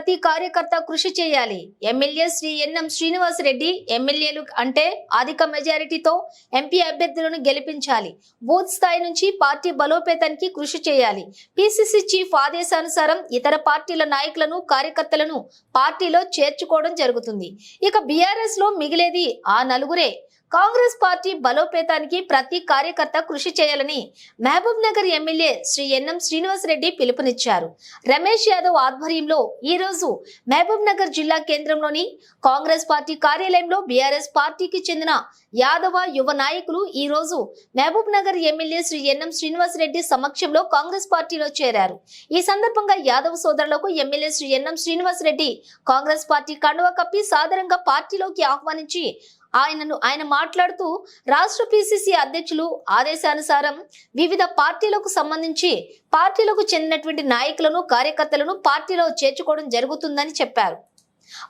ప్రతి కార్యకర్త కృషి చేయాలి. ఎమ్మెల్యే శ్రీ ఎన్ఎం శ్రీనివాస్ రెడ్డి ఎమ్మెల్యేలు అంటే అధిక మెజారిటీతో ఎంపీ అభ్యర్థులను గెలిపించాలి. బూత్ స్థాయి నుంచి పార్టీ బలోపేతానికి కృషి చేయాలి. పిసిసి చీఫ్ ఆదేశానుసారం ఇతర పార్టీల నాయకులను కార్యకర్తలను పార్టీలో చేర్చుకోవడం జరుగుతుంది. ఇక బీఆర్ఎస్ లో మిగిలేది ఆ నలుగురే. కాంగ్రెస్ పార్టీ బలోపేతానికి ప్రతి కార్యకర్త కృషి చేయాలని మహబూబ్ నగర్ ఎమ్మెల్యే శ్రీ ఎన్ఎం శ్రీనివాస్ రెడ్డి పిలుపునిచ్చారు. రమేష్ యాదవ్ ఆధ్వర్యంలో ఈ రోజు మహబూబ్ నగర్ జిల్లా కేంద్రంలోని కాంగ్రెస్ పార్టీ కార్యాలయంలో బీఆర్ఎస్ పార్టీకి చెందిన యాదవ యువ నాయకులు ఈ రోజు Mahbubnagar MLA Shri N M Srinivas Reddy సమక్షంలో కాంగ్రెస్ పార్టీలో చేరారు. ఈ సందర్భంగా యాదవ్ సోదరులకు MLA Shri N M Srinivas Reddy Congress party కండువా కప్పి సాదరంగా పార్టీలోకి ఆహ్వానించి ఆయన మాట్లాడుతూ రాష్ట్ర పిసిసి అధ్యక్షులు ఆదేశానుసారం వివిధ పార్టీలకు సంబంధించి పార్టీలకు చెందినటువంటి నాయకులను కార్యకర్తలను పార్టీలో చేర్చుకోవడం జరుగుతుందని చెప్పారు.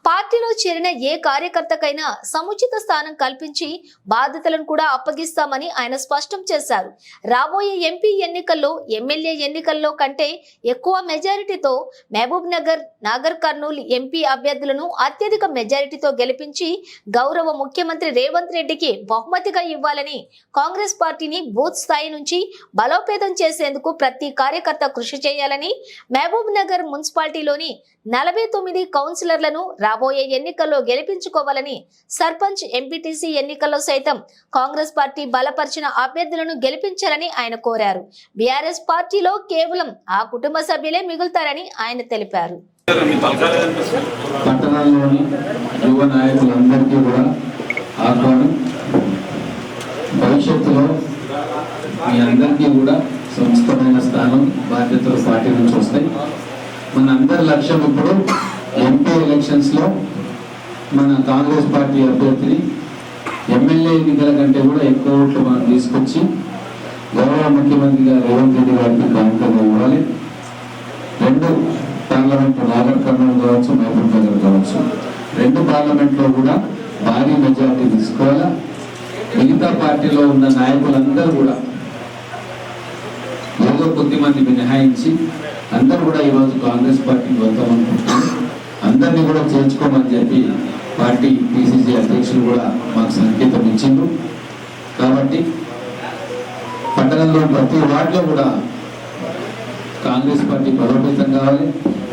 పార్టీలో చేరిన ఏ కార్యకర్తకైనా సముచిత స్థానం కల్పించి బాధ్యతలను కూడా అప్పగిస్తామని ఆయన స్పష్టం చేశారు. రాబోయే ఎంపీ ఎన్నికల్లో ఎమ్మెల్యే ఎన్నికల్లో కంటే ఎక్కువ మెజారిటీతో మహబూబ్ నగర్ నాగర్ కర్నూలు ఎంపీ అభ్యర్థులను అత్యధిక మెజారిటీతో గెలిపించి గౌరవ ముఖ్యమంత్రి రేవంత్ రెడ్డికి బహుమతిగా ఇవ్వాలని కాంగ్రెస్ పార్టీని బూత్ స్థాయి నుంచి బలోపేతం చేసేందుకు ప్రతి కార్యకర్త కృషి చేయాలని మహబూబ్ నగర్ మున్సిపాలిటీలోని 49 కౌన్సిలర్లను రాబోయే ఎన్నికల్లో గెలిపించుకోవాలని సర్పంచ్ ఎంపీటీసీ ఎన్నికల్లో సైతం కాంగ్రెస్ పార్టీ బలపరిచిన అభ్యర్థులను గెలిపించాలని ఆయన కోరారు. బీఆర్ఎస్ పార్టీలో కేవలం ఆ కుటుంబ సభ్యులే మిగులుతారని ఆయన తెలిపారు. పట్టణంలోని యువ నాయకులందరికీ కూడా ఆహ్వానం. భవిష్యత్తులో మీ అందరికీ కూడా సంస్థమైన స్థానం బాధ్యతలు పార్టీ నుంచి వస్తాయి. మన అందరి లక్ష్యం ఇప్పుడు ఎంపీ ఎలక్షన్స్ లో మన కాంగ్రెస్ పార్టీ అభ్యర్థిని ఎమ్మెల్యే ఎన్నికల కంటే కూడా ఎక్కువ ఓట్లు మనం తీసుకొచ్చి గౌరవ ముఖ్యమంత్రి గారు రేవంత్ రెడ్డి గారికి బహుమతిగా ఇవ్వాలి. 2 పార్లమెంట్ నాగర్ కర్నూలు కావచ్చు, మహబూబ్ నగర్ కావచ్చు, 2 పార్లమెంట్లో కూడా భారీ మెజార్టీ తీసుకోవాలా. మిగతా పార్టీలో ఉన్న నాయకులందరూ కూడా ఏదో కొద్దిమంది మినహాయించి అందరూ కూడా ఈరోజు కాంగ్రెస్ పార్టీకి వద్దామనుకుంటున్నారు. అందరినీ కూడా చేర్చుకోమని చెప్పి పార్టీ పిసిసి అధ్యక్షులు కూడా మాకు సంకేతం ఇచ్చిండ్రు. కాబట్టి పట్టణంలో ప్రతి వార్డులో కూడా కాంగ్రెస్ పార్టీ బలోపేతం కావాలి.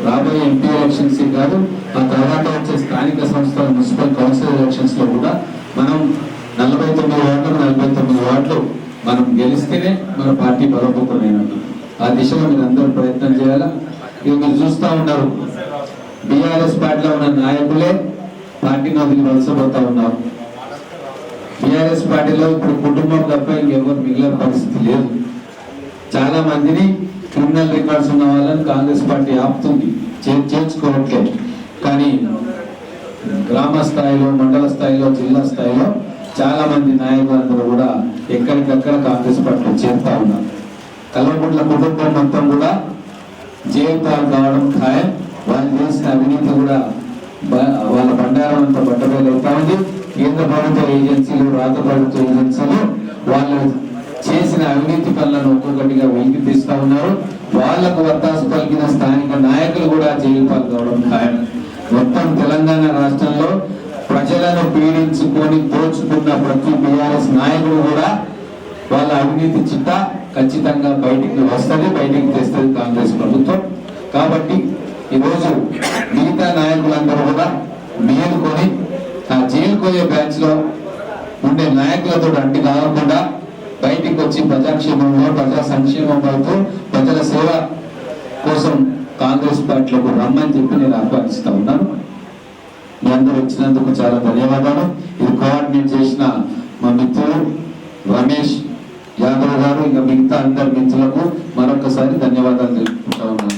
రాబోయే ఎంపీ ఎలక్షన్స్ కాదు, ఆ తర్వాత వచ్చే స్థానిక సంస్థల మున్సిపల్ కౌన్సిల్ ఎలక్షన్స్ లో కూడా మనం 49 వార్డులు మనం గెలిస్తేనే మన పార్టీ బలోపేతమైనట్టు. ఆ దిశలో మీరు అందరూ ప్రయత్నం చేయాలా. ఇక మీరు చూస్తూ ఉన్నారు, బీఆర్ఎస్ పార్టీలో ఉన్న నాయకులే పార్టీని వదిలి వలసపోతా ఉన్నారు. బీఆర్ఎస్ పార్టీలో ఇప్పుడు కుటుంబం తప్ప ఇంకెవరు మిగిలిన పరిస్థితి లేదు. చాలా మందిని క్రిమినల్ రికార్డ్స్ ఉన్న వాళ్ళని కాంగ్రెస్ పార్టీ ఆపుతుంది, చేర్చుకోవట్లేదు. కానీ గ్రామ స్థాయిలో, మండల స్థాయిలో, జిల్లా స్థాయిలో చాలా మంది నాయకులందరూ కూడా ఎక్కడికక్కడ కాంగ్రెస్ పార్టీలో చేరుతా ఉన్నారు. కల్వకుంట్ల కుటుంబం మొత్తం కూడా జైలు పాలు కావడం ఖాయం. వాళ్ళు చేసిన అవినీతి కూడా వాళ్ళ బండారం అంతా బట్టబయలు అవుతా ఉంది. కేంద్ర ప్రభుత్వ ఏజెన్సీలు, రాష్ట్ర ప్రభుత్వ ఏజెన్సీలు వాళ్ళు చేసిన అవినీతి పనులను ఒక్కొక్కటిగా వెలికి తీస్తా ఉన్నారు. వాళ్లకు వత్తాసు పలికిన స్థానిక నాయకులు కూడా జైలు పాలు కావడం ఖాయం. మొత్తం తెలంగాణ రాష్ట్రంలో ప్రజలను పీడించుకొని దోచుకున్న ప్రతి బీఆర్ఎస్ నాయకుడు కూడా వాళ్ళ అవినీతి చిట్టా ఖచ్చితంగా బయటికి వస్తుంది, బయటికి తెస్తుంది కాంగ్రెస్ ప్రభుత్వం. కాబట్టి ఈరోజు మిగతా నాయకులందరూ కూడా మేలుకొని ఆ జైలు పోయే బ్యాచ్ లో ఉండే నాయకులతో అంటి కాకుండా బయటికి వచ్చి ప్రజాక్షేమంలో, ప్రజా సంక్షేమం వైపు, ప్రజల సేవ కోసం కాంగ్రెస్ పార్టీలకు రమ్మని చెప్పి నేను ఆహ్వానిస్తా ఉన్నాను. మీ అందరూ వచ్చినందుకు చాలా ధన్యవాదాలు. ఇది కోఆర్డినేట్ చేసిన మా మిత్రులు రమేష్ యాదవ్ గారు, ఇంకా మిగతా అందరి మిత్రులకు మరొకసారి ధన్యవాదాలు తెలుపుకుంటా ఉన్నాను.